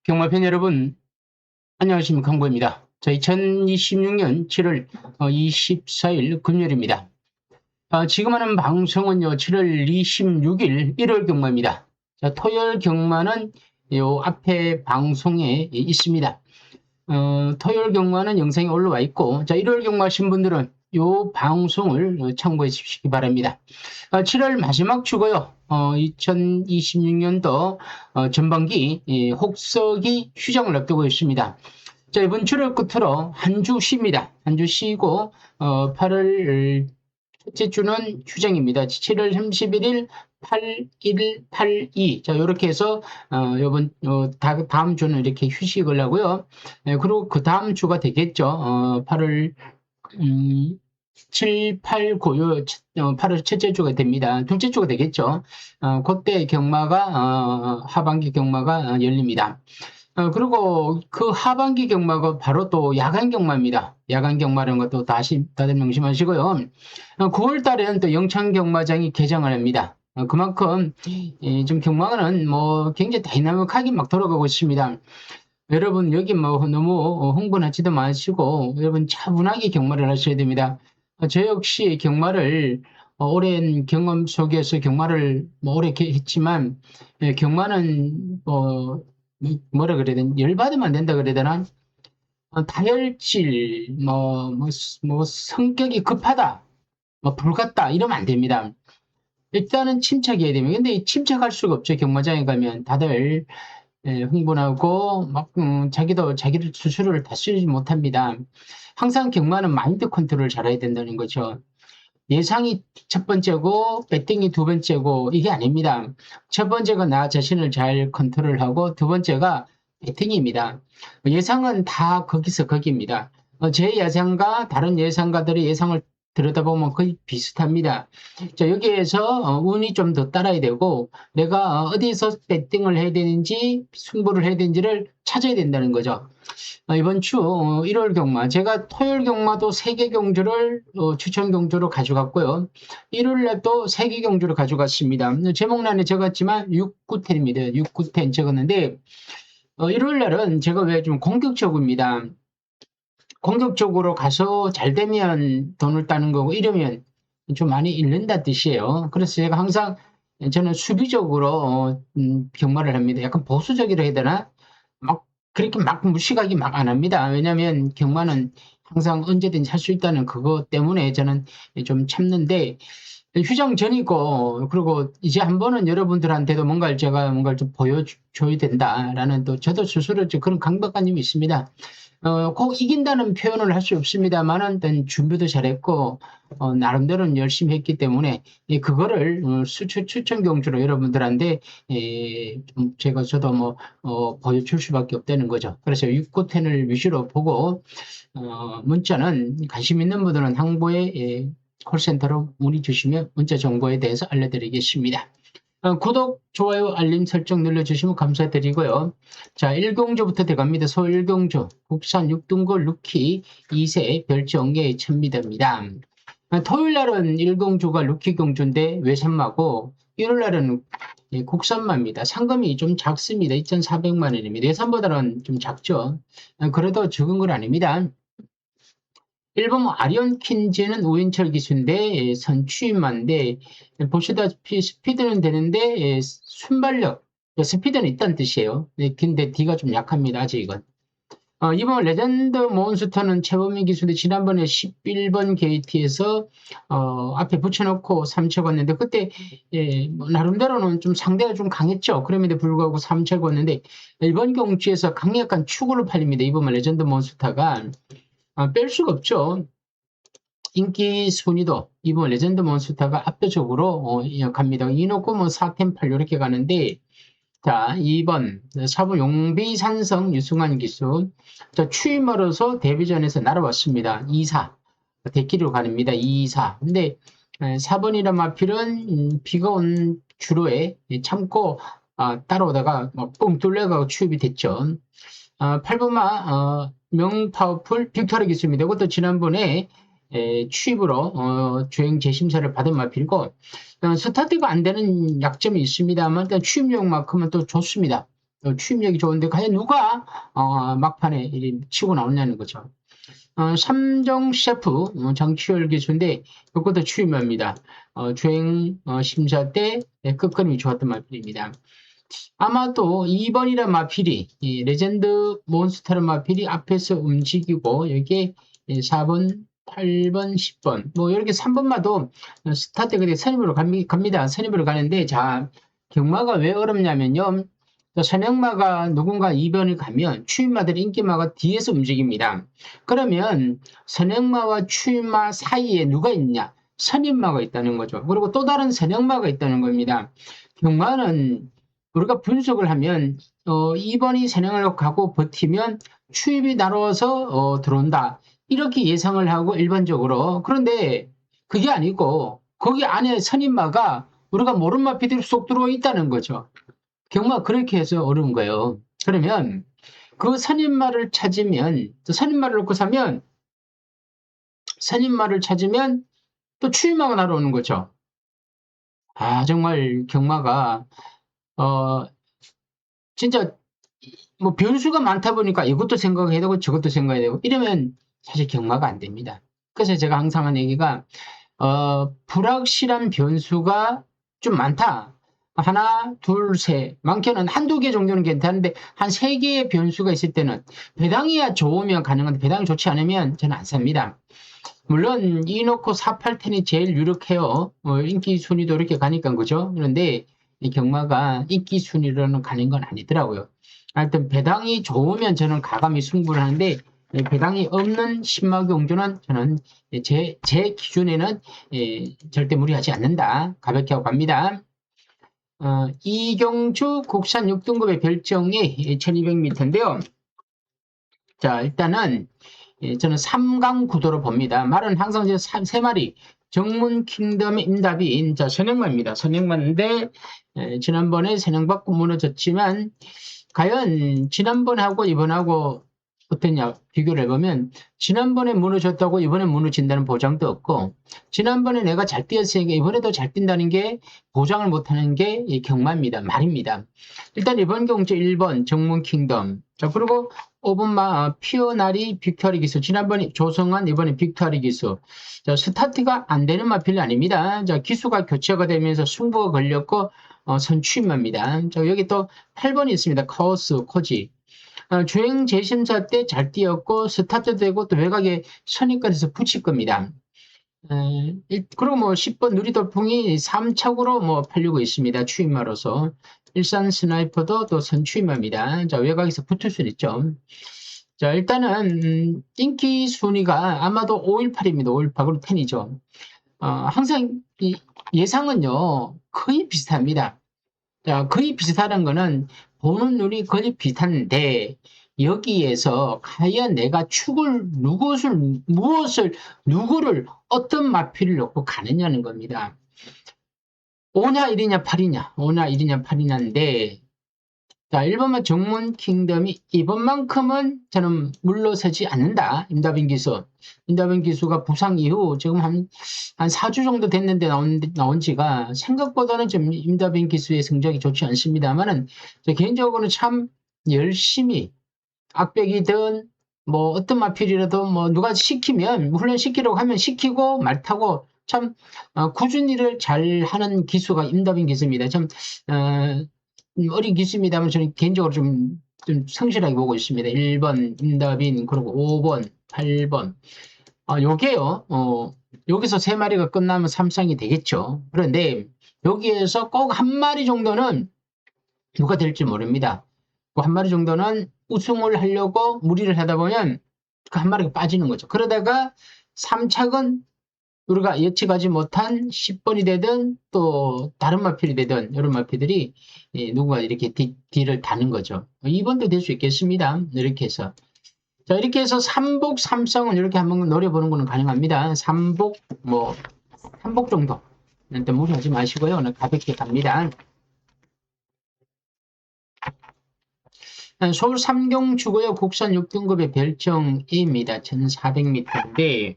경마팬 여러분, 안녕하십니까. 강보입니다. 자, 2026년 7월 24일 금요일입니다. 지금 하는 방송은요, 7월 26일 일요일 경마입니다. 자, 토요일 경마는 요 앞에 방송에 있습니다. 토요일 경마는 영상이 올라와 있고, 자, 일요일 경마 하신 분들은 요 방송을 참고해 주시기 바랍니다. 7월 마지막 주고요. 2026년도 전반기 혹서기 휴장을 앞두고 있습니다. 자, 이번 주를 끝으로 한 주 쉬입니다. 한 주 쉬고 8월 첫째 주는 휴장입니다. 7월 31일 8일 82. 자, 요렇게 해서 다음 주는 이렇게 휴식을 하고요. 그리고 그 다음 주가 되겠죠. 8월 7, 8, 9, 8월 첫째 주가 됩니다. 둘째 주가 되겠죠. 그때 경마가 하반기 경마가 열립니다. 그리고 그 하반기 경마가 바로 또 야간 경마입니다. 야간 경마라는 것도 다들 명심하시고요. 9월 달에는 또 영창 경마장이 개장을 합니다. 그만큼 좀 경마는 뭐 굉장히 다이나믹하게 막 돌아가고 있습니다. 여러분 여기 뭐 너무 흥분하지도 마시고 여러분 차분하게 경마를 하셔야 됩니다. 저 역시 경마를 오랜 경험 속에서 경마를 뭐 오래 했지만 경마는 뭐라 그래야 되나 열받으면 안 된다 그래야 되나 다혈질 뭐 성격이 급하다 뭐 불같다 이러면 안 됩니다. 일단은 침착해야 됩니다. 근데 침착할 수가 없죠. 경마장에 가면 다들 흥분하고 막 자기도 자기를 스스로를 다스리지 못합니다. 항상 경마는 마인드 컨트롤을 잘해야 된다는 거죠. 예상이 첫 번째고 배팅이 두 번째고 이게 아닙니다. 첫 번째가 나 자신을 잘 컨트롤하고 두 번째가 배팅입니다. 예상은 다 거기서 거기입니다. 제 예상과 다른 예상가들의 예상을 들여다보면 거의 비슷합니다. 자, 여기에서 운이 좀 더 따라야 되고 내가 어디서 배팅을 해야 되는지 승부를 해야 되는지를 찾아야 된다는 거죠. 이번 주 일요일 경마 제가 토요일 경마도 3개 경주를 추천 경주로 가져갔고요. 일요일 날도 3개 경주를 가져갔습니다. 제목란에 적었지만 6,9텐입니다. 6,9텐 적었는데 일요일 날은 제가 왜 좀 공격적입니다. 공격적으로 가서 잘 되면 돈을 따는 거고 이러면 좀 많이 잃는다 뜻이에요. 그래서 제가 항상 저는 수비적으로 경마를 합니다. 약간 보수적이라 해야 되나? 막 그렇게 막 무식하게 막 안 합니다. 왜냐하면 경마는 항상 언제든지 할 수 있다는 그거 때문에 저는 좀 참는데 휴장 전이고 그리고 이제 한 번은 여러분들한테도 제가 뭔가를 좀 보여줘야 된다라는 또 저도 스스로 그런 강박관념이 있습니다. 꼭 이긴다는 표현을 할 수 없습니다만은 준비도 잘했고 나름대로는 열심히 했기 때문에 그거를 추천 경주로 여러분들한테 저도 뭐 보여줄 수밖에 없다는 거죠. 그래서 6,9텐을 위주로 보고 문자는 관심 있는 분들은 항보에 콜센터로 문의 주시면 문자 정보에 대해서 알려드리겠습니다. 구독, 좋아요, 알림 설정 눌러주시면 감사드리고요. 자, 1경주부터 들어갑니다. 서 1경주, 국산 6등급 루키 2세 별정계 1000m입니다. 토요일 날은 1경주가 루키 경주인데 외산마고, 일요일 날은 국산마입니다. 상금이 좀 작습니다. 2,400만 원입니다. 예산보다는 좀 작죠. 그래도 적은 건 아닙니다. 1번 아리온 킨즈는 우인철 기수인데 선취인마인데 보시다시피 스피드는 되는데 순발력 스피드는 있다는 뜻이에요. 근데 D가 좀 약합니다. 아직은. 이번 레전드 몬스터는 최범민 기수인데 지난번에 11번 게이트에서 앞에 붙여놓고 3책 왔는데 그때 뭐 나름대로는 좀 상대가 좀 강했죠. 그럼에도 불구하고 3책 왔는데 이번 경주에서 강력한 축으로 팔립니다. 이번 레전드 몬스터가 뺄 수가 없죠. 인기 순위도 이번 레전드 몬스터가 압도적으로 갑니다. 이놓고 뭐 4템 8 이렇게 가는데 자 2번 4번 용비산성 유승환 기수 자 추임으로서 데뷔전에서 날아왔습니다. 2사 대기로 가립니다. 2사 근데 4번이란 마필은 비가 온 주로에 참고 따라오다가 뻥 뚫려가고 추입이 됐죠. 8번마 명파워풀 빅토르 기수입니다. 이것도 지난번에 추입으로 주행 재심사를 받은 마필이고 스타트가 안 되는 약점이 있습니다만 일단 추입력만큼은 또 좋습니다. 추입력이 좋은데 과연 누가 막판에 치고 나오냐는 거죠. 삼정 셰프 장치열 기수인데 이것도 추임입니다. 주행 심사 때 끝걸음이 좋았던 마필입니다. 아마도 2번이란 마필이 레전드 몬스터란 마필이 앞에서 움직이고 여기에 4번 8번 10번 뭐 이렇게 3번마도 스타트 그때 선임으로 갑니다. 선임으로 가는데 자 경마가 왜 어렵냐면요. 선행마가 누군가 2번을 가면 추임마들 인기마가 뒤에서 움직입니다. 그러면 선행마와 추임마 사이에 누가 있냐? 선임마가 있다는 거죠. 그리고 또 다른 선행마가 있다는 겁니다. 경마는 우리가 분석을 하면 2번이 선행을 가고 버티면 추임이 날아와서 들어온다. 이렇게 예상을 하고 일반적으로 그런데 그게 아니고 거기 안에 선임마가 우리가 모르는 마피들이 쏙 들어와 있다는 거죠. 경마 그렇게 해서 어려운 거예요. 그러면 그 선임말을 찾으면 선임말을 놓고 사면 선임말을 찾으면 또 추임마가 날아오는 거죠. 정말 경마가 진짜 뭐 변수가 많다 보니까 이것도 생각해야 되고 저것도 생각해야 되고 이러면 사실 경마가 안 됩니다. 그래서 제가 항상 하는 얘기가 불확실한 변수가 좀 많다. 하나, 둘, 셋. 많게는 한두 개 정도는 괜찮은데 한 세 개의 변수가 있을 때는 배당이야 좋으면 가능한데 배당이 좋지 않으면 저는 안 삽니다. 물론 이놓고 4,8텐이 제일 유력해요. 인기 순위도 이렇게 가니까 그죠? 그런데 이 경마가 인기 순위로는 가는 건 아니더라고요. 하여튼 배당이 좋으면 저는 가감히 승부를 하는데 배당이 없는 신마경주는 저는 제 기준에는 절대 무리하지 않는다. 가볍게 하고 갑니다. 이경주 국산 6등급의 별정이 1200m인데요. 자, 일단은 저는 3강 구도로 봅니다. 말은 항상 제 3마리 정문 킹덤의 임답인 선행마입니다. 선행마인데 지난번에 선행받고 무너졌지만 과연 지난번하고 이번하고 어떠냐 비교를 해보면 지난번에 무너졌다고 이번에 무너진다는 보장도 없고 지난번에 내가 잘 뛰었으니까 이번에도 잘 뛴다는 게 보장을 못하는 게 경마입니다. 말입니다. 일단 이번 경주 1번 정문 킹덤 자 그리고 5번 피어나리 빅토리 기수 지난번에 조성환 이번에 빅토리 기수 자 스타트가 안 되는 마필이 아닙니다. 자 기수가 교체가 되면서 승부가 걸렸고 선취입니다. 자 여기 또 8번이 있습니다. 카오스 코지 주행 재심사 때 잘 뛰었고 스타트 되고 또 외곽에 선입관에서 붙일 겁니다. 그리고 뭐 10번 누리돌풍이 3착으로 뭐 팔리고 있습니다. 추임마로서 일산 스나이퍼도 또 선추임마입니다. 자 외곽에서 붙을 수 있죠. 자 일단은 인기 순위가 아마도 518입니다. 518 그리고 10이죠. 항상 예상은요 거의 비슷합니다. 자, 거의 비슷하다는 거는 보는 눈이 거의 비슷한데 여기에서 과연 내가 무엇을 누구를 어떤 마필을 놓고 가느냐는 겁니다. 5냐 1이냐 8이냐 5냐 1이냐 8이냐인데 자 1번만 정문 킹덤이 이번만큼은 저는 물러서지 않는다. 임다빈 기수. 임다빈 기수가 부상 이후 지금 한 4주 정도 됐는데 나온 지가 생각보다는 좀 임다빈 기수의 성적이 좋지 않습니다만은 개인적으로는 참 열심히 악백이든 뭐 어떤 마필이라도 뭐 누가 시키면 훈련시키려고 하면 시키고 말 타고 참 꾸준히 일을 잘 하는 기수가 임다빈 기수입니다. 참 어린 기수입니다만 저는 개인적으로 좀 성실하게 보고 있습니다. 1번 임다빈 그리고 5번 8번 요게요 여기서 3마리가 끝나면 3쌍이 되겠죠. 그런데 여기에서 꼭 한 마리 정도는 누가 될지 모릅니다. 그 한 마리 정도는 우승을 하려고 무리를 하다 보면 그 한 마리가 빠지는 거죠. 그러다가 3착은 우리가 예측하지 못한 10번이 되든 또 다른 마필이 되든 이런 마필들이 누군가 이렇게 D를 다는 거죠. 2번도 될 수 있겠습니다. 이렇게 해서. 자, 이렇게 해서 삼복, 삼성은 이렇게 한번 노려보는 거는 가능합니다. 삼복, 삼복 정도. 일단 무리하지 마시고요. 오늘 가볍게 갑니다. 서울 삼경주고요. 국산 6등급의 별정입니다. 1400m인데,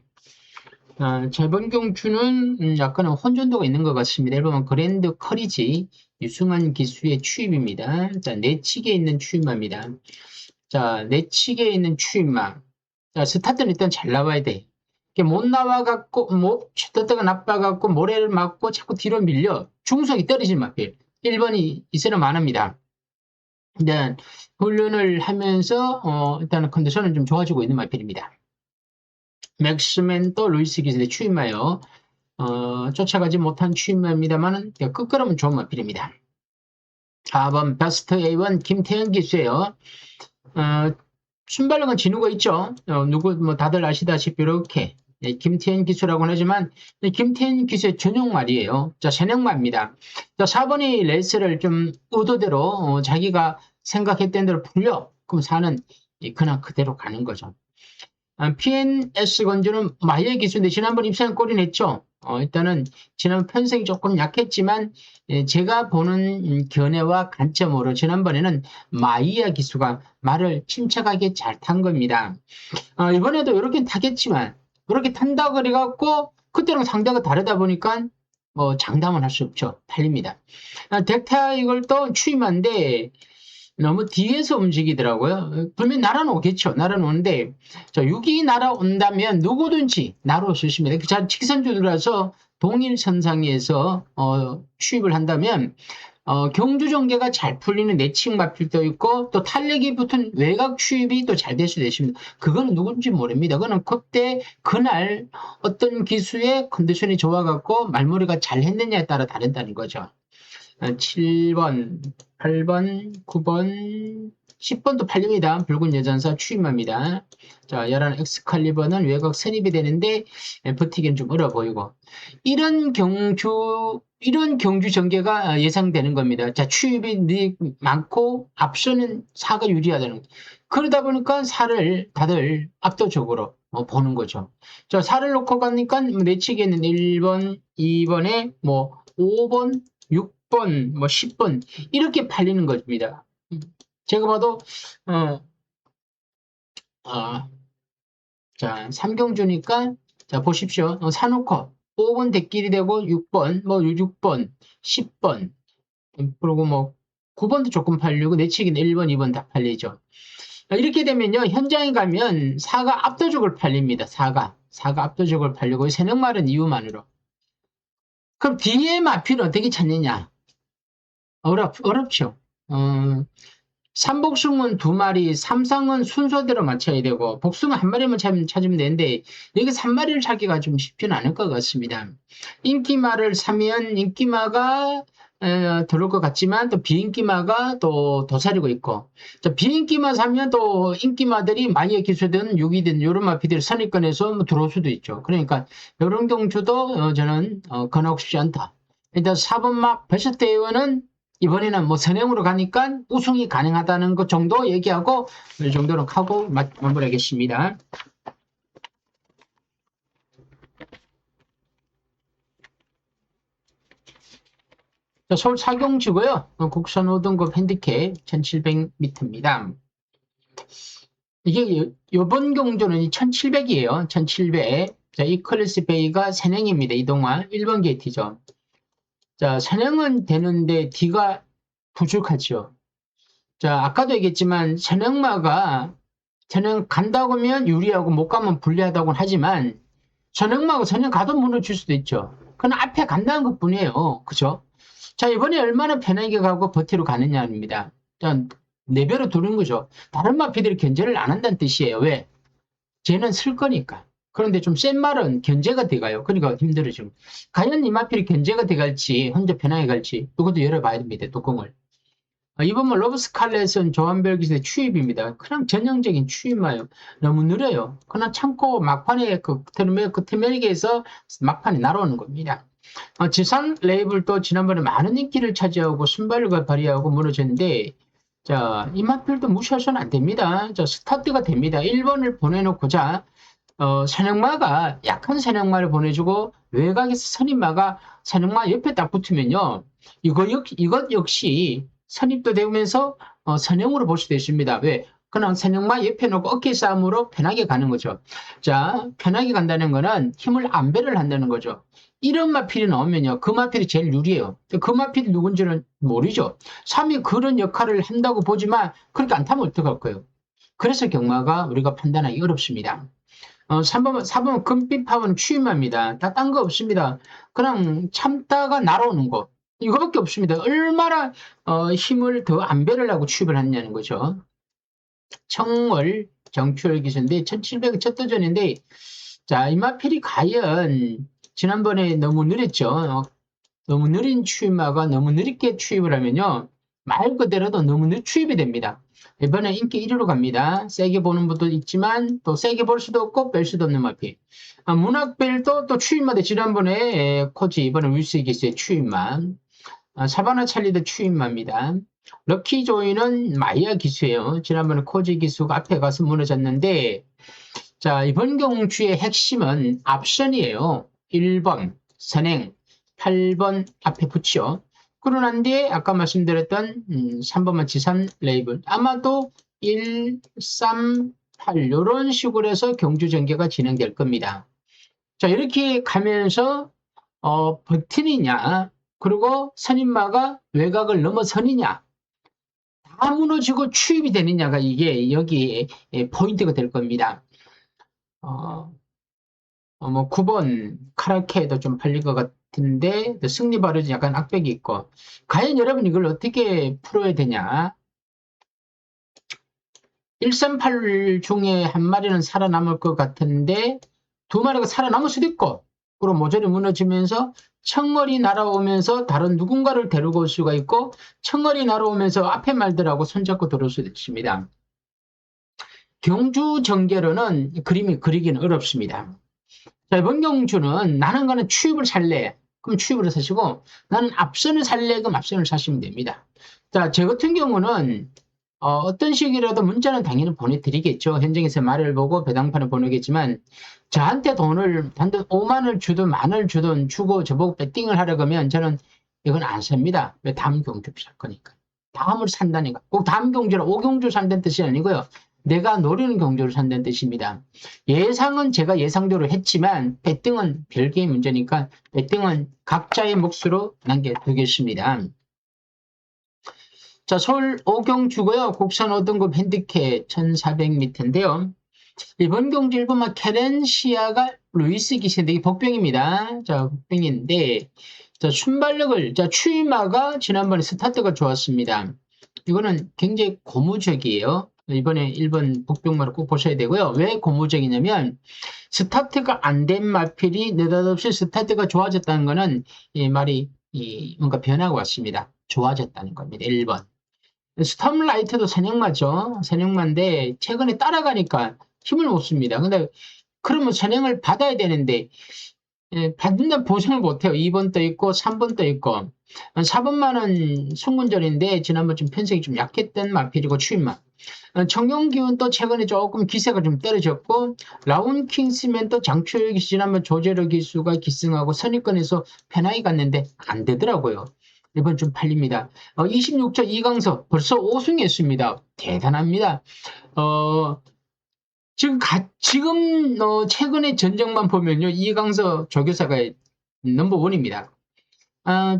저번 경주는 약간은 혼전도가 있는 것 같습니다. 보면 그랜드 커리지 유승환 기수의 추입입니다. 자, 내측에 있는 추입마입니다. 자, 내측에 있는 추입마. 자, 스타트는 일단 잘 나와야 돼. 못 나와갖고, 스타트가 나빠갖고, 모래를 맞고 자꾸 뒤로 밀려. 중속이 떨어지는 마필. 1번이 이세는 많습니다. 일단, 훈련을 하면서, 일단은 컨디션은 좀 좋아지고 있는 마필입니다. 맥스맨 또 루이스 기술의 추임마요. 쫓아가지 못한 추임마입니다만은 끝걸음은 좋은 마필입니다. 4번 베스트 A1 김태현 기수예요. 순발력은 진우가 있죠. 다들 아시다시피 이렇게 김태현 기수라고는 하지만 김태현 기수의 전용 말이에요. 자, 전용말입니다. 자, 4번이 레이스를 좀 의도대로 자기가 생각했던 대로 풀려. 그럼 4는 그냥 그대로 가는 거죠. PNS 건조는 마이의 기수인데 지난번 입상에 꼴이 냈죠. 일단은 지난번 편성이 조금 약했지만 제가 보는 견해와 관점으로 지난번에는 마이야 기수가 말을 침착하게 잘 탄 겁니다. 이번에도 이렇게 타겠지만 이렇게 탄다 그래갖고 그때랑 상대가 다르다 보니까 장담은 할 수 없죠. 팔립니다. 덱타 이걸 또 추임한데 너무 뒤에서 움직이더라고요. 분명히 날아오겠죠. 날아오는데, 자, 6이 날아온다면 누구든지 날아올 수 있습니다. 자, 직선주라서 동일선상에서, 추입을 한다면, 경주 전개가 잘 풀리는 내측 마필도 있고, 또 탄력이 붙은 외곽 추입이 또 잘 될 수도 있습니다. 그거는 누군지 모릅니다. 그거는 그때, 그날 어떤 기수의 컨디션이 좋아갖고 말머리가 잘 했느냐에 따라 다른다는 거죠. 7번, 8번, 9번, 10번도 팔립니다. 붉은 여전사 추임합니다. 자, 11 엑스칼리버는 외곽 선입이 되는데 버티기는 좀 어려 보이고 이런 경주 전개가 예상되는 겁니다. 자, 추입이 많고 앞서는 4가 유리하다는 거. 그러다 보니까 4를 다들 압도적으로 보는 거죠. 자, 4를 놓고 가니까 내치기에는 1번, 2번에 5번, 6번, 10번 이렇게 팔리는 겁니다. 제가 봐도 자, 삼경주니까 자, 보십시오. 사놓고 5번 대길이 되고 6번, 6번, 10번 그리고 9번도 조금 팔리고 내치기는 1번, 2번 다 팔리죠. 이렇게 되면요. 현장에 가면 4가 압도적으로 팔립니다. 4가 압도적으로 팔리고 세력말은 이유만으로. 그럼 뒤에 마필을 어떻게 찾느냐? 어렵죠. 삼복승은 2마리, 삼상은 순서대로 맞춰야 되고, 복승은 1마리만 찾으면 되는데, 여기 3마리를 찾기가 좀 쉽지는 않을 것 같습니다. 인기마를 사면 인기마가 들어올 것 같지만, 또 비인기마가 또 도사리고 있고, 비인기마 사면 또 인기마들이 마이의 기수든 6이든 이런 마피들이 선입권에서 들어올 수도 있죠. 그러니까, 이런 경주도 저는 권하고 싶지 않다. 일단 4번막 베스트웨어는 이번에는 선행으로 가니까 우승이 가능하다는 것 정도 얘기하고 이 정도로 하고 마무리하겠습니다. 자, 서울 사경지고요. 국산 5등급 핸디캡 1700m입니다. 이게 이번 경주는 1700이에요. 1700. 자, 이클래스 베이가 선행입니다. 이동화 1번 게이트죠. 자, 선행은 되는데 D가 부족하죠. 자, 아까도 얘기했지만 선행마가 선행 간다고 하면 유리하고 못 가면 불리하다고 하지만 선행마가 선행 가도 무너질 수도 있죠. 그건 앞에 간다는 것 뿐이에요. 그죠? 자, 이번에 얼마나 편하게 가고 버티러 가느냐입니다. 자, 4배로 두는 거죠. 다른 마피들이 견제를 안 한다는 뜻이에요. 왜? 쟤는 쓸 거니까. 그런데 좀 센 말은 견제가 돼가요. 그러니까 힘들어지고. 과연 이 마필이 견제가 돼갈지 혼자 편하게 갈지 이것도 열어봐야 됩니다. 뚜껑을. 이번 로브 스칼렛은 조한별 기술의 추입입니다. 그냥 전형적인 추입마요. 너무 느려요. 그냥 참고 막판에 그 끝에mel기에서 막판에 날아오는 겁니다. 지산 레이블도 지난번에 많은 인기를 차지하고 순발력을 발휘하고 무너졌는데, 자, 이마필도 무시해서는 안 됩니다. 자, 스타트가 됩니다. 1번을 보내놓고자, 선행마가 약한 선행마를 보내주고, 외곽에서 선임마가 선행마 옆에 딱 붙으면요, 이것 역시 선입도 되면서, 선행으로 볼 수도 있습니다. 왜? 그냥 선행마 옆에 놓고 어깨 싸움으로 편하게 가는 거죠. 자, 편하게 간다는 거는 힘을 안배를 한다는 거죠. 이런 마필이 나오면요, 그 마필이 제일 유리해요. 그 마필이 누군지는 모르죠. 3이 그런 역할을 한다고 보지만, 그렇게 안 타면 어떡할 거예요? 그래서 경마가 우리가 판단하기 어렵습니다. 4번 금빛팝은 추임합니다. 다 딴 거 없습니다. 그냥 참다가 날아오는 거. 이거밖에 없습니다. 얼마나 힘을 더 안배를 하고 추입을 했냐는 거죠. 청월 정추월 기수인데 1700은 첫 도전인데, 자, 이마필이 과연 지난번에 너무 느렸죠. 너무 느린 추임마가 너무 느리게 추입을 하면요, 말 그대로도 너무 추입이 됩니다. 이번에 인기 1위로 갑니다. 세게 보는 분도 있지만 또 세게 볼 수도 없고 뺄 수도 없는 마필. 문학벨도 또 추임마대 지난번에 코지, 이번에 윌스 기수의 추임마. 사바나 찰리도 추임마입니다. 럭키 조이는 마이야 기수예요. 지난번에 코지 기수가 앞에 가서 무너졌는데, 자, 이번 경주의 핵심은 앞선이에요. 1번 선행, 8번 앞에 붙여. 그러고 난 뒤에 아까 말씀드렸던 3번만 지산 레이블. 아마도 1, 3, 8 이런 식으로 해서 경주 전개가 진행될 겁니다. 자, 이렇게 가면서 버티느냐, 그리고 선임마가 외곽을 넘어서느냐, 다 무너지고 추입이 되느냐가 이게 여기 포인트가 될 겁니다. 뭐 9번 카라케도 좀 팔릴 것 같은데 승리 발효지 약간 악백이 있고, 과연 여러분 이걸 어떻게 풀어야 되냐? 138 중에 한 마리는 살아남을 것 같은데 두 마리가 살아남을 수도 있고, 그리고 모조리 무너지면서 청월이 날아오면서 다른 누군가를 데리고 올 수가 있고, 청월이 날아오면서 앞에 말들하고 손잡고 들어올 수도 있습니다. 경주 전개로는 그림이 그리기는 어렵습니다. 자, 이번 경주는 나는 가는 추입을 살래. 그럼 추입을 사시고, 나는 앞선을 살래. 그럼 앞선을 사시면 됩니다. 자, 저 같은 경우는 어떤 식이라도 문자는 당연히 보내드리겠죠. 현장에서 말을 보고 배당판을 보내겠지만, 저한테 돈을 단돈 5만을 주든 만을 주든 주고 저보고 배팅을 하려고 하면 저는 이건 안 삽니다. 왜? 다음 경주 살 거니까. 다음을 산다니까. 꼭 다음 경주라 5경주 산다는 뜻이 아니고요. 내가 노리는 경주를 산다는 뜻입니다. 예상은 제가 예상대로 했지만 배팅은 별개의 문제니까 배팅은 각자의 몫으로 남겨두겠습니다. 자, 서울 오경주고요. 국산 5등급 핸디캡 1400m인데요. 이번 경주 1번마 케렌시아가 루이스 기세인데 이 복병입니다. 자, 복병인데, 자, 순발력을, 자, 추이마가 지난번에 스타트가 좋았습니다. 이거는 굉장히 고무적이에요. 이번에 1번 복병마를 꼭 보셔야 되고요. 왜 고무적이냐면, 스타트가 안 된 마필이 느닷없이 스타트가 좋아졌다는 거는 이 말이 뭔가 변화가 왔습니다. 좋아졌다는 겁니다. 1번. 스톰라이트도 선행마죠. 선행마인데 최근에 따라가니까 힘을 못 씁니다. 근데 그러면 선행을 받아야 되는데 받는다는 보상을 못해요. 2번 도 있고 3번 도 있고 4번만은 송군절인데 지난번 좀 편성이 좀 약했던 마필이고 추임마. 청룡기운 또 최근에 조금 기세가 좀 떨어졌고, 라운 킹스맨 또 장초혁이 지난번 조제로 기수가 기승하고 선입권에서 편하게 갔는데 안 되더라고요. 이번 좀 팔립니다. 26조 이강서 벌써 5승했습니다. 대단합니다. 지금 최근의 전적만 보면요, 이강서 조교사가 넘버원입니다.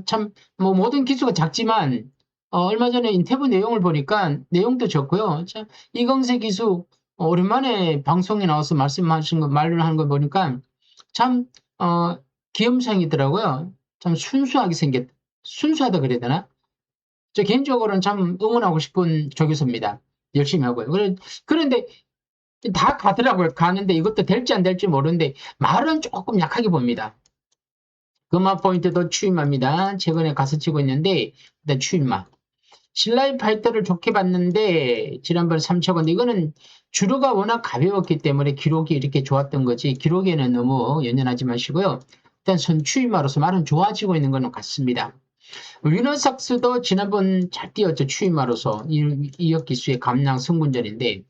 참, 뭐, 모든 기수가 작지만, 얼마 전에 인터뷰 내용을 보니까 내용도 좋고요. 참, 이광세 기수, 오랜만에 방송에 나와서 말씀하신 거, 말을 하는 거 보니까 참, 귀염상이더라고요. 참 순수하다 그래야 되나? 저 개인적으로는 참 응원하고 싶은 조교수입니다. 열심히 하고요. 그런데 다 가더라고요. 가는데 이것도 될지 안 될지 모르는데 말은 조금 약하게 봅니다. 금화 포인트도 추임마입니다. 최근에 가서 치고 있는데, 일단 추임마. 신라이프 파이터를 좋게 봤는데 지난번 3척은 이거는 주로가 워낙 가벼웠기 때문에 기록이 이렇게 좋았던 거지 기록에는 너무 연연하지 마시고요. 일단 선추임마로서 말은 좋아지고 있는 것은 같습니다. 위너삭스도 지난번 잘 뛰었죠. 추임마로서 이역 기수의 감량 승군전인데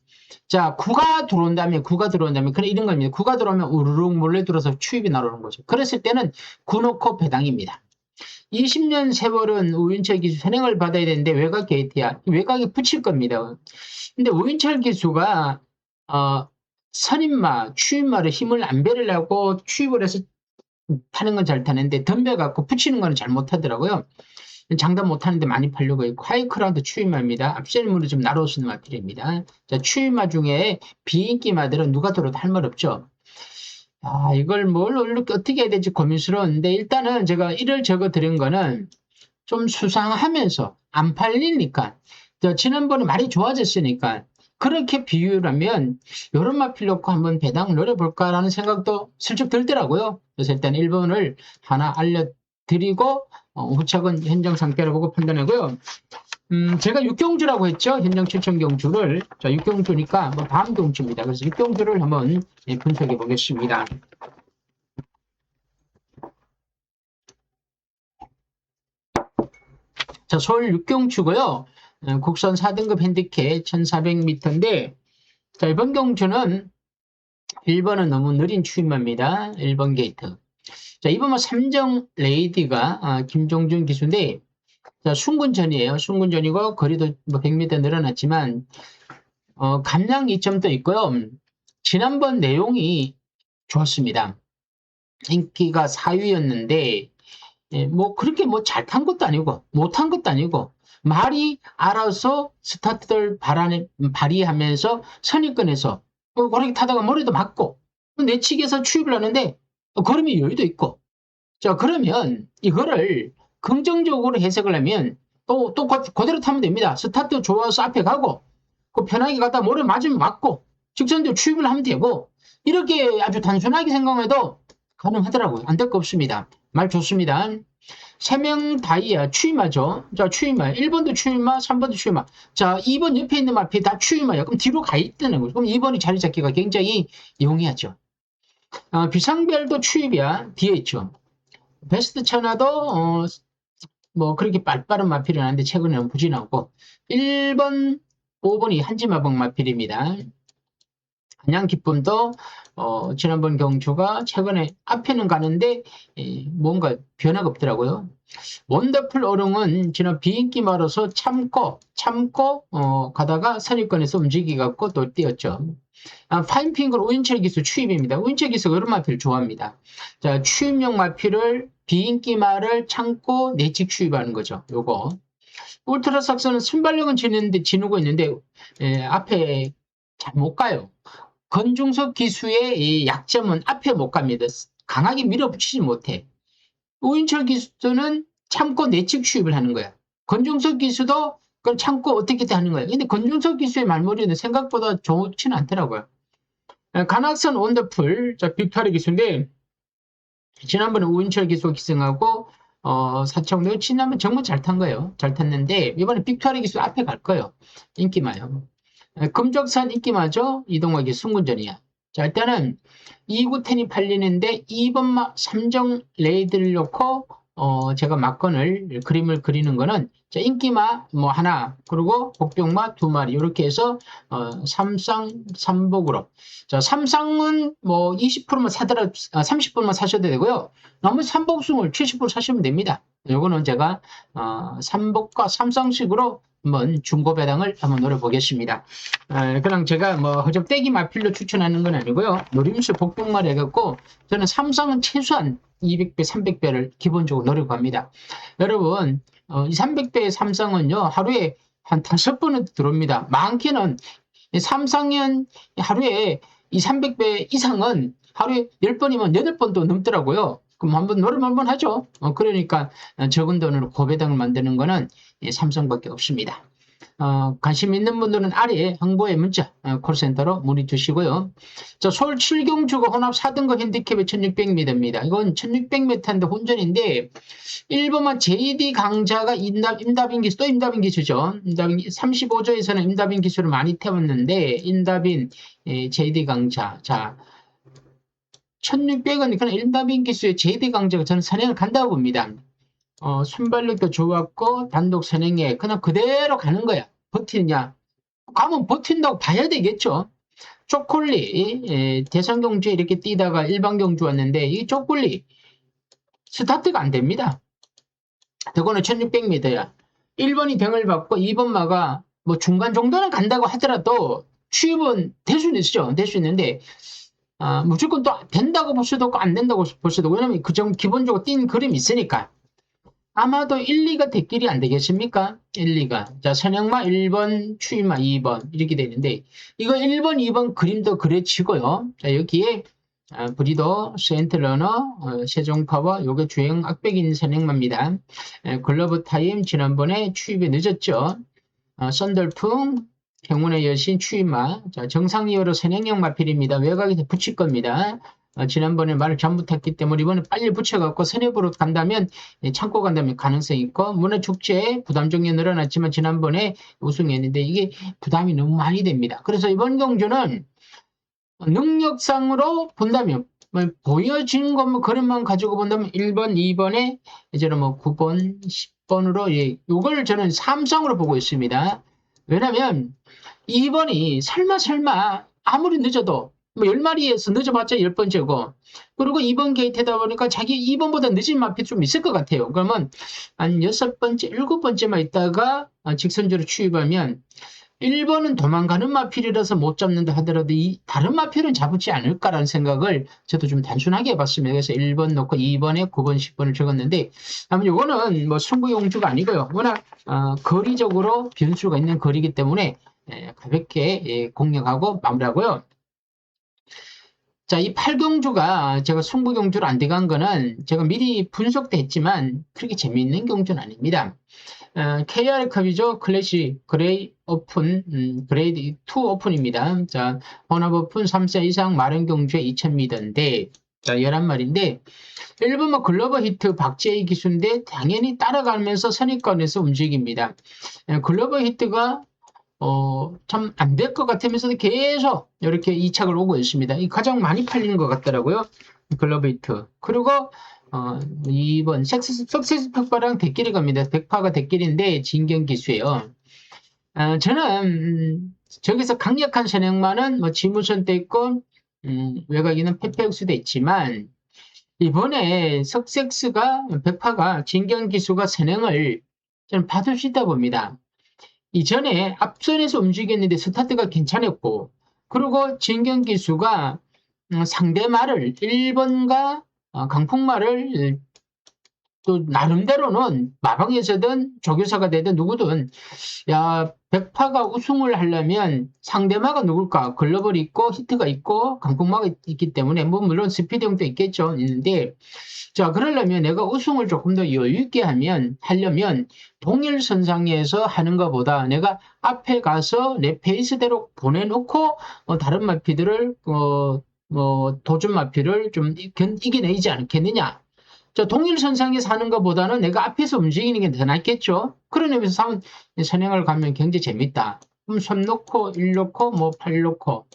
자 구가 들어온다면 그냥 이런 겁니다. 구가 들어오면 우르륵 몰래 들어서 추입이 나오는 거죠. 그랬을 때는 구놓고 배당입니다. 20년 세월은 우윤철 기수 선행을 받아야 되는데 외곽 게이트야. 외곽에 붙일 겁니다. 근데 우윤철 기수가 선임마, 추임마를 힘을 안 베르려고 추입을 해서 타는 건 잘 타는데 덤벼갖고 붙이는 건 잘 못하더라고요. 장담 못하는데 많이 팔려고 있고 하이크라운드 추임마입니다. 앞셀물이 좀 날아오시는 마필입니다. 자, 추임마 중에 비인기마들은 누가 들어도 할 말 없죠. 이걸 어떻게 해야 될지 고민스러운데 일단은 제가 이를 적어 드린 거는 좀 수상하면서 안 팔리니까 지난번에 많이 좋아졌으니까 그렇게 비유라면 이런 마필 놓고 한번 배당을 노려볼까라는 생각도 슬쩍 들더라고요. 그래서 일단 1번을 하나 알려드리고 후착은 현장 상태를 보고 판단하고요. 제가 육경주라고 했죠. 현장 추천 경주를. 자, 육경주니까 다음 경주입니다. 그래서 육경주를 한번 분석해 보겠습니다. 자, 서울 육경주고요. 국선 4등급 핸디캡 1400m인데 자, 이번 경주는 1번은 너무 느린 추임마입니다. 1번 게이트. 자, 이번 삼정 레이디가 김종준 기수인데 자, 순군전이에요. 순군전이고 거리도 100m 늘어났지만 감량 2점도 있고요. 지난번 내용이 좋았습니다. 인기가 4위였는데 그렇게 잘 탄 것도 아니고 못한 것도 아니고 말이 알아서 스타트를 발휘하면서 선입권에서 그렇게 타다가 머리도 맞고 내치기에서 추입을 하는데 걸음이 여유도 있고 자 그러면 이거를 긍정적으로 해석을 하면 또 그대로 타면 됩니다. 스타트 좋아서 앞에 가고 편하게 가다 머리 맞으면 맞고 직선적으로 추입을 하면 되고 이렇게 아주 단순하게 생각해도 가능하더라고요. 안 될 거 없습니다. 말 좋습니다. 3명 다이아 추임마죠. 자, 추임마. 1번도 추임마, 3번도 추임마. 자, 2번 옆에 있는 마피 다 추임마예요. 그럼 뒤로 가 있다는 거죠. 그럼 2번이 자리 잡기가 굉장히 용이하죠. 비상별도 추입이야. 뒤에 있죠. 베스트 천하도 그렇게 빠른 마필은 아닌데 최근에는 부진하고 1번, 5번이 한지마봉 마필입니다. 한양 기쁨도 지난번 경주가 최근에 앞에는 가는데 뭔가 변화가 없더라고요. 원더풀 어릉은 지난 비인기 말아서 참고 가다가 선입권에서 움직이갖고 또 뛰었죠. 파인핑글 우인철 기수 추입입니다. 우인철 기수가 이런 마필을 좋아합니다. 자, 추입용 마필을 비인기 말을 참고 내직 추입하는 거죠. 요거. 울트라삭스는 순발력은 지누고 있는데 앞에 잘 못 가요. 건중석 기수의 이 약점은 앞에 못 갑니다. 강하게 밀어붙이지 못해. 우인철 기수는 참고 내측 추입을 하는 거야. 건중석 기수도 그걸 참고 어떻게든 하는 거야. 근데 건중석 기수의 말머리는 생각보다 좋지는 않더라고요. 간악선 원더풀, 자, 빅토리 기수인데, 지난번에 우인철 기수 기승하고, 사청도 지난번 정말 잘 탄 거예요. 잘 탔는데, 이번에 빅토리 기수 앞에 갈 거예요. 인기마요. 금적산 인기마죠. 이동학이 순군전이야. 자, 일단은 2구10이 팔리는데 2번 삼정 레이드를 놓고 제가 막건을 그림을 그리는 거는 자, 인기마 하나 그리고 복병마 2마리 이렇게 해서 삼상 삼복으로 자, 삼상은 20%만 사더라도 30%만 사셔도 되고요. 나머지 삼복승을 70% 사시면 됩니다. 요거는 제가 삼복과 삼상식으로 한번 중고 배당을 한번 노려보겠습니다. 그냥 제가 허접대기 마필로 추천하는 건 아니고요. 노림수 복병만 해갖고 저는 삼성은 최소한 200배, 300배를 기본적으로 노리고 합니다. 여러분, 이 300배의 삼성은요, 하루에 한 5번은 들어옵니다. 많게는 삼성은 하루에 이 300배 이상은 하루에 10번이면 8번도 넘더라고요. 그럼 한번 노름 한번 하죠. 그러니까 적은 돈으로 고배당을 만드는 거는 삼성밖에 없습니다. 관심 있는 분들은 아래에 홍보의 문자 콜센터로 문의 주시고요. 자, 서울 7경주가 혼합 4등급 핸디캡의 1600m입니다. 이건 1600m인데 혼전인데 1번만 JD 강자가 임다빈 기수, 또 임다빈 기수죠. 임다빈 35조에서는 임다빈 기수를 많이 태웠는데 임다빈 JD 강자. 자, 1600은 그냥 임다빈 기수의 JD 강자가 저는 선행을 간다고 봅니다. 순발력도 좋았고 단독 선행에 그냥 그대로 가는 거야. 버티느냐? 가면 버틴다고 봐야 되겠죠. 쪼콜리 대선 경주에 이렇게 뛰다가 일반 경주 왔는데 이 쪼콜리 스타트가 안 됩니다. 저거는 1600m야. 1번이 병을 받고 2번 마가 뭐 중간 정도는 간다고 하더라도 취입은 될 수는 있죠. 될 수 있는데 무조건 또 된다고 볼 수도 없고 안 된다고 볼 수도 없고 왜냐면 그 정 기본적으로 뛴 그림이 있으니까. 아마도 1, 2가 대길이 안 되겠습니까? 1, 2가. 자, 선행마 1번, 추임마 2번 이렇게 되는데 이거 1번, 2번 그림도 그려지고요. 자, 여기에 브리더, 세인트러너, 세종파워 요게 주행 악백인 선행마입니다. 글러브 타임 지난번에 추입이 늦었죠. 썬덜풍, 행운의 여신 추임마. 자, 정상이어로 선행형 마필입니다. 외곽에서 붙일 겁니다. 지난번에 말을 잘못했기 때문에 이번에 빨리 붙여갖고 선협으로 간다면 참고 간다면 가능성이 있고 문화축제 부담 종류 늘어났지만 지난번에 우승했는데 이게 부담이 너무 많이 됩니다. 그래서 이번 경주는 능력상으로 본다면 보여진 것만 그림만 가지고 본다면 1번, 2번에 이제는 뭐 9번, 10번으로 이걸 저는 삼성으로 보고 있습니다. 왜냐면 2번이 설마 아무리 늦어도 뭐 10마리에서 늦어봤자 10번째고 그리고 2번 게이트다 보니까 자기 2번보다 늦은 마필 좀 있을 것 같아요. 그러면 한 6번째, 7번째만 있다가 직선주로 추입하면 1번은 도망가는 마필이라서 못 잡는다 하더라도 다른 마필은 잡지 않을까라는 생각을 저도 좀 단순하게 해봤습니다. 그래서 1번 놓고 2번에 9번, 10번을 적었는데 아마 이거는 뭐 승부용주가 아니고요. 워낙 거리적으로 변수가 있는 거리이기 때문에 가볍게 공략하고 마무리하고요. 자, 이 8경주가 제가 승부경주로 안 들어간 거는 제가 미리 분석도 했지만 그렇게 재미있는 경주는 아닙니다. KR컵이죠. 클래식 그레이 오픈, 그레이드 2 오픈입니다. 자, 혼합 오픈 3세 이상 마른 경주에 2000m인데, 자, 11마리인데, 1번은 글로벌 히트 박재희 기수인데, 당연히 따라가면서 선입권에서 움직입니다. 글로벌 히트가 참 안 될 것 같으면서도 계속 이렇게 이착을 오고 있습니다. 이 가장 많이 팔리는 것 같더라고요. 글로벌 히트. 그리고 2번 석세스 팩파랑 대끼리 갑니다. 백파가 대끼리인데 진경 기수예요. 저는 저기서 강력한 선행만은 뭐 지무선도 있고 외곽에는 페페육수도 있지만 이번에 석섹스가 백파가 진경 기수가 선행을 저는 받을 수 있다 봅니다. 이전에 앞선에서 움직였는데 스타트가 괜찮았고 그리고 진경 기수가 상대 말을 1번과 강풍말을 또 나름대로는 마방에서든 조교사가 되든 누구든 야 백파가 우승을 하려면 상대마가 누굴까 글로벌이 있고 히트가 있고 강풍마가 있기 때문에 뭐 물론 스피드형도 있겠죠 있는데 자 그러려면 내가 우승을 조금 더 여유 있게 하려면 동일선상에서 하는 것보다 내가 앞에 가서 내 페이스대로 보내놓고 다른 마피들을 도전 마피를 좀 이겨내지 않겠느냐. 저 동일선상에서 하는 것보다는 내가 앞에서 움직이는 게 더 낫겠죠. 그런 의미에서 선행을 가면 굉장히 재밌다. 그럼 손 놓고, 1 놓고, 뭐 8 놓고,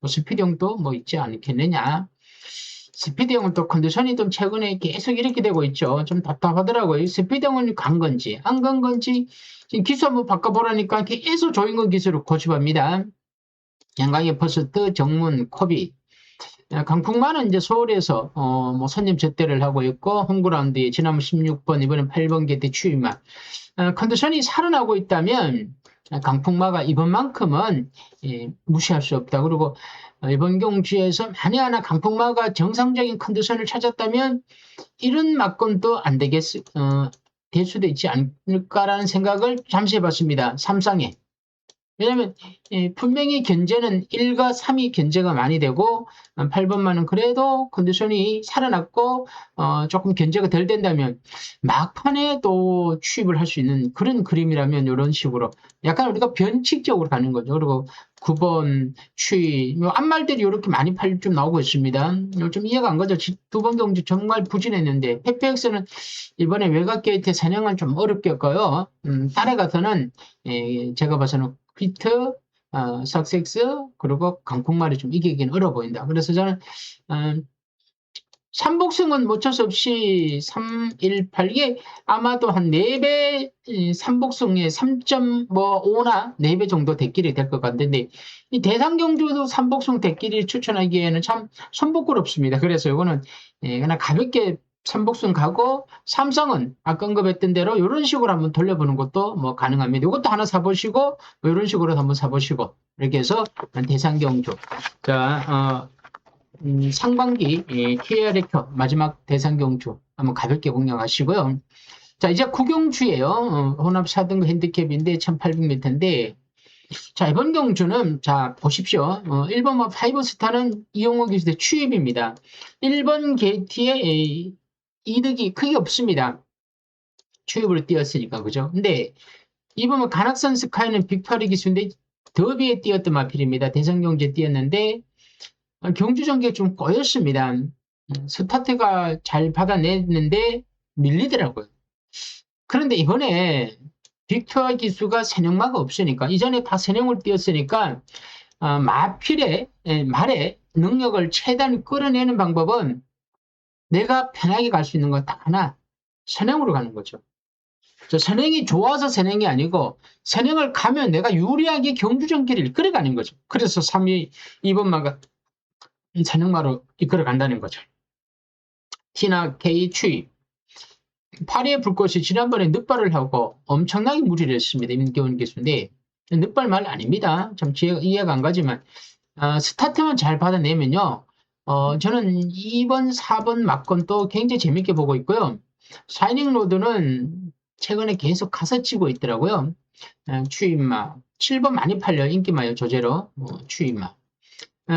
뭐 스피드형도 뭐 있지 않겠느냐. 스피드형은 또 컨디션이 좀 최근에 계속 이렇게 되고 있죠. 좀 답답하더라고요. 스피드형은 간 건지, 안 간 건지, 지금 기수 한번 바꿔보라니까 계속 조인건 기수를 고집합니다. 양강의 퍼스트, 정문, 코비. 강풍만은 이제 서울에서 뭐 손님 접대를 하고 있고 홈그라운드에 지난번 16번 이번엔 8번 게이트 추임마 컨디션이 살아나고 있다면 강풍마가 이번만큼은 무시할 수 없다. 그리고 이번 경주에서 만에 하나 강풍마가 정상적인 컨디션을 찾았다면 이런 막건도 안 될 수도 있지 않을까라는 생각을 잠시 해봤습니다. 삼상에 왜냐면 분명히 견제는 1과 3이 견제가 많이 되고 8번만은 그래도 컨디션이 살아났고 조금 견제가 덜 된다면 막판에 또 취입을 할 수 있는 그런 그림이라면 이런 식으로 약간 우리가 변칙적으로 가는 거죠. 그리고 9번 취입, 앞말들이 이렇게 많이 좀 나오고 있습니다. 좀 이해가 안 가죠. 두 번 경주 정말 부진했는데 페페엑스는 이번에 외곽 게이트 사냥은 좀 어렵겠고요. 따라가서는 제가 봐서는 퀴트, 석섹스 그리고 강풍말이 좀 이기긴 어려워 보인다. 그래서 저는 삼복승은 어쩔 수 없이 318, 이게 아마도 한 4배, 삼복승의 3.5나 4배 정도 대길이 될 것 같은데, 이 대상경주도 삼복승 대길이 추천하기에는 참 손부끄럽습니다. 그래서 이거는 그냥 가볍게 삼복승 가고, 삼성은 아까 언급했던 대로 이런 식으로 한번 돌려보는 것도 뭐 가능합니다. 이것도 하나 사보시고, 뭐 이런 식으로 한번 사보시고, 이렇게 해서 대상경주. 자, 상반기 KRX 마지막 대상경주 한번 가볍게 공략하시고요. 자, 이제 구경주예요. 혼합 4등급 핸디캡인데 1800m인데 자, 이번 경주는 자 보십시오. 1번 뭐 5스타는 이용호 기수의 취입입니다. 1번 게이트에 이득이 크게 없습니다. 취입으로 뛰었으니까 그죠? 근데 2번 뭐 간악선 스카이는 빅파리 기수인데 더비에 뛰었던 마필입니다. 대상경주에 뛰었는데 경주 전개가 좀 꼬였습니다. 스타트가 잘 받아냈는데 밀리더라고요. 그런데 이번에 빅투어 기수가 선행마가 없으니까 이전에 다 선행을 띄었으니까 마필의 말에 능력을 최대한 끌어내는 방법은 내가 편하게 갈 수 있는 건 딱 하나 선행으로 가는 거죠. 선행이 좋아서 선행이 아니고 선행을 가면 내가 유리하게 경주 전개를 이끌어가는 거죠. 그래서 3위 2번마가 선행마로 이끌어간다는 거죠. T나 K 추입. 파리의 불꽃이 지난번에 늑발을 하고 엄청나게 무리를 했습니다. 임기훈 교수인데 늑발 말 아닙니다. 좀 이해가 안 가지만 스타트만 잘 받아내면요. 저는 2번, 4번 막건도 굉장히 재밌게 보고 있고요. 샤이닝 로드는 최근에 계속 가서 치고 있더라고요. 추임마. 7번 많이 팔려요. 인기마요. 조제로. 추임마.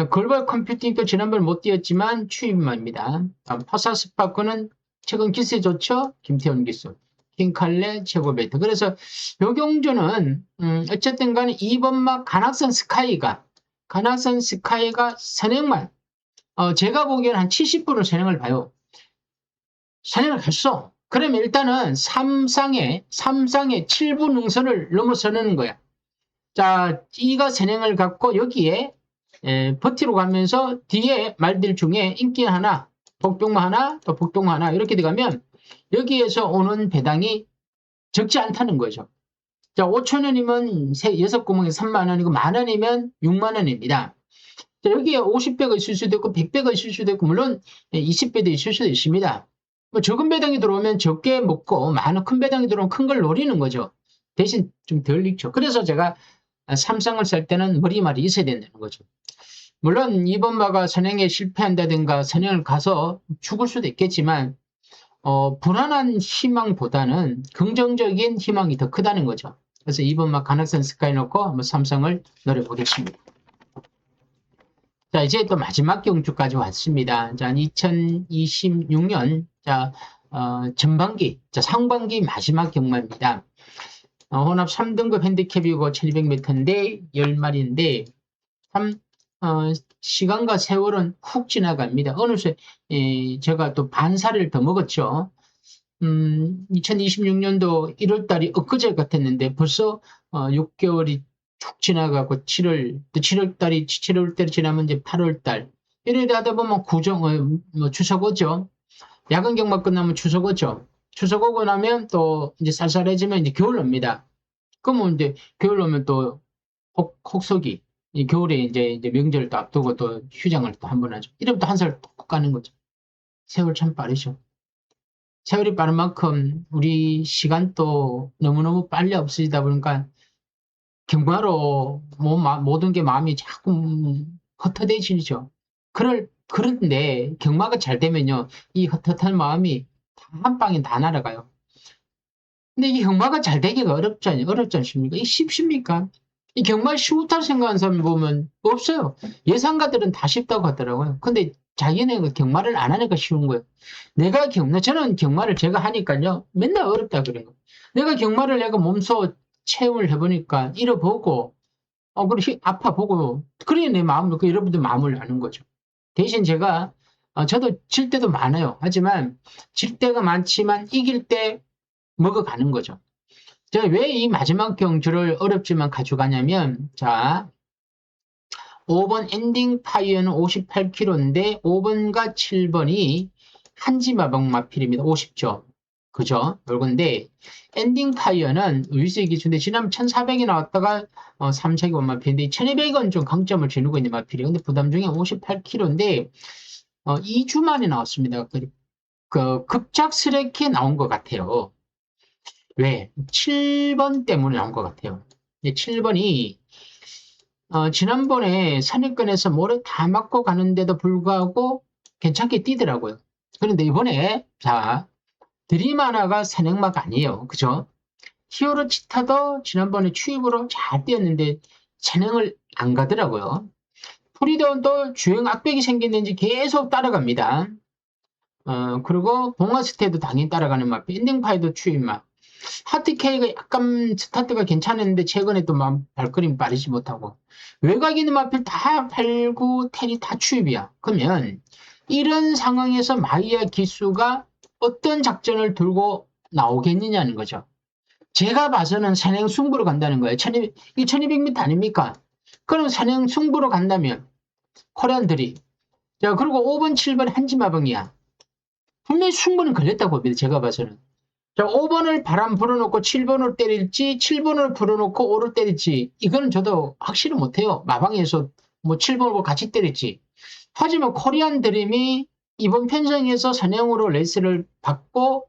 글로벌 컴퓨팅도 지난번 못 뛰었지만 추임마입니다. 파사 스파크는 최근 기세 좋죠? 김태훈 기수. 킹칼레 최고 베이트. 그래서 요 경주는 어쨌든 간에 2번막 간악선 스카이가 선행만 제가 보기에는 한 70% 선행을 봐요. 선행을 갔어. 그러면 일단은 삼상의 7부 능선을 넘어서는 거야. 자, 이가 선행을 갖고 여기에 버티로 가면서 뒤에 말들 중에 인기 하나, 복동마 하나, 또 복동마 하나 이렇게 들어가면 여기에서 오는 배당이 적지 않다는 거죠. 자, 5천원이면 6구멍에 3만원이고 만원이면 6만원입니다. 자, 여기에 50배가 있을 수도 있고 100배가 있을 수도 있고 물론 20배도 있을 수도 있습니다. 뭐 적은 배당이 들어오면 적게 먹고 큰 배당이 들어오면 큰 걸 노리는 거죠. 대신 좀 덜 익죠. 그래서 제가 삼성을 살 때는 머리말이 있어야 된다는 거죠. 물론 이번 마가 선행에 실패한다든가 선행을 가서 죽을 수도 있겠지만 불안한 희망보다는 긍정적인 희망이 더 크다는 거죠. 그래서 이번 막 간악선 스카이 놓고 한번 삼성을 노려보겠습니다. 자, 이제 또 마지막 경주까지 왔습니다. 자, 2026년 전반기, 상반기 마지막 경마입니다. 혼합 3등급 핸디캡이고 1200m인데 10마리인데 참 시간과 세월은 훅 지나갑니다. 어느새 제가 또 반살을 더 먹었죠. 2026년도 1월달이 엊그제 같았는데 벌써 6개월이 쭉 지나가고 7월달이 지나면 이제 8월달 이래 하다 보면 추석 오죠. 야간 경마 끝나면 추석 오죠. 추석 오고 나면 또 이제 쌀쌀해지면 이제 겨울 옵니다. 그러면 이제 겨울 오면 또 혹서기 이 겨울에 이제 명절을 또 앞두고 또 휴장을 또 한 번 하죠. 이러면 또 한 살 또 가는 거죠. 세월 참 빠르죠. 세월이 빠른 만큼 우리 시간도 너무너무 빨리 없어지다 보니까 경마로 모든 게 마음이 자꾸 헛헛해지죠. 그런데 경마가 잘 되면요. 이 헛헛한 마음이 다 한 방에 다 날아가요. 근데 이 경마가 잘 되기가 어렵지 않습니까? 이게 쉽습니까? 이 경마 쉽다고 생각하는 사람 보면 없어요. 예상가들은 다 쉽다고 하더라고요. 근데 자기네가 경마를 안 하니까 쉬운 거예요. 저는 경마를 제가 하니까요. 맨날 어렵다 그래요. 내가 몸소 체험을 해보니까 잃어보고, 그리고 아파보고, 그래 내 마음을, 여러분들 마음을 아는 거죠. 대신 저도 질 때도 많아요. 하지만 질 때가 많지만 이길 때 먹어가는 거죠. 제가 왜 이 마지막 경주를 어렵지만 가져가냐면, 자, 5번 엔딩 파이어는 58km인데, 5번과 7번이 한지마방 마필입니다. 50조. 그죠? 요건데, 엔딩 파이어는 의수의 기준인데, 지난번 1400이 나왔다가, 3차기 원마필인데, 1200은 좀 강점을 지니고 있는 마필이에요. 근데 부담 중에 58km인데, 2주 만에 나왔습니다. 급작스럽게 나온 것 같아요. 왜? 7번 때문에 나온 것 같아요. 7번이 지난번에 선입견에서 모래 다 맞고 가는데도 불구하고 괜찮게 뛰더라고요. 그런데 이번에 드림하나가 선행마가 아니에요. 그죠? 히어로 치타도 지난번에 추입으로 잘 뛰었는데 선행을 안 가더라고요. 프리드온도 주행 악백이 생겼는지 계속 따라갑니다. 그리고 봉화스테도 당연히 따라가는 맛, 엔딩파이도 추입 맛. 하트케이가 약간 스타트가 괜찮았는데 최근에 또 발걸음이 빠르지 못하고 외곽 있는 마필 다 팔고 텔이 다 추입이야. 그러면 이런 상황에서 마이야 기수가 어떤 작전을 들고 나오겠느냐는 거죠. 제가 봐서는 산행 승부로 간다는 거예요. 1200m 아닙니까? 그럼 산행 승부로 간다면 코리안들이 자 그리고 5번 7번 한지마방이야. 분명히 승부는 걸렸다고 봅니다. 제가 봐서는. 자, 5번을 바람 불어놓고 7번을 때릴지, 7번을 불어놓고 5를 때릴지, 이거는 저도 확실히 못해요. 마방에서 뭐 7번을 같이 때릴지. 하지만 코리안 드림이 이번 편성에서 선행으로 레이스를 받고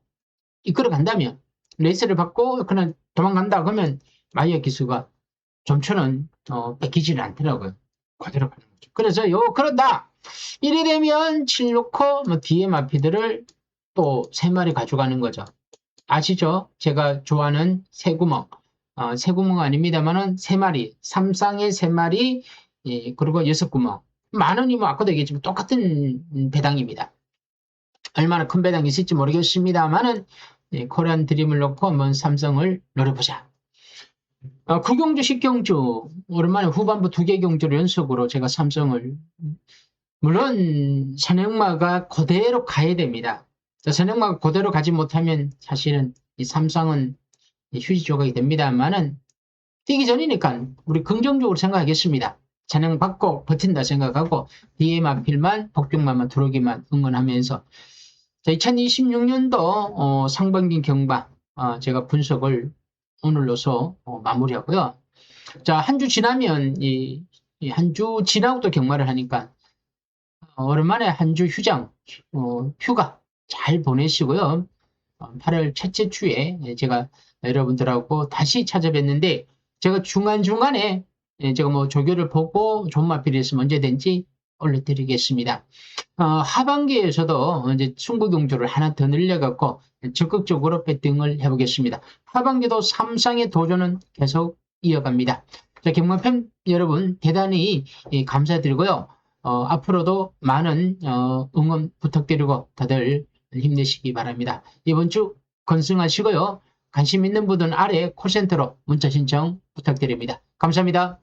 이끌어 간다면, 레이스를 받고 그냥 도망간다 그러면 마이어 기수가 좀처럼 뺏기지는 않더라고요. 그대로 가는 거죠. 그래서 그런다. 이래 되면 7 놓고 뭐 뒤에 마피들을 또 3마리 가져가는 거죠. 아시죠? 제가 좋아하는 새구멍. 새구멍 아닙니다만은 3마리, 삼쌍의 3마리, 예, 그리고 6구멍. 많으니 뭐 아까도 얘기했지만 똑같은 배당입니다. 얼마나 큰 배당이 있을지 모르겠습니다만은 예, 코리안 드림을 놓고 한번 삼성을 노려보자. 구경주, 십경주 오랜만에 후반부 2개 경주를 연속으로 제가 삼성을 물론 선행마가 그대로 가야 됩니다. 선행마가 그대로 가지 못하면 사실은 이 삼성은 휴지 조각이 됩니다만은 뛰기 전이니까 우리 긍정적으로 생각하겠습니다. 선행 받고 버틴다 생각하고 뒤에 마필만 복병만만 들어오기만 응원하면서 2026년도 상반기 경마 제가 분석을 오늘로서 마무리하고요. 자, 한 주 지나면 한 주 지나고 또 경마를 하니까 오랜만에 한 주 휴가 잘 보내시고요. 8월 첫째 주에 제가 여러분들하고 다시 찾아뵀는데 제가 중간중간에 제가 뭐 조교를 보고 좋은 마필이 있으면 언제든지 올려드리겠습니다. 하반기에서도 이제 승부경주를 하나 더 늘려갖고 적극적으로 배팅을 해보겠습니다. 하반기도 삼상의 도전은 계속 이어갑니다. 자, 경마팬 여러분 대단히 감사드리고요. 앞으로도 많은 응원 부탁드리고 다들 힘내시기 바랍니다. 이번 주 건승하시고요. 관심 있는 분들은 아래 콜센터로 문자 신청 부탁드립니다. 감사합니다.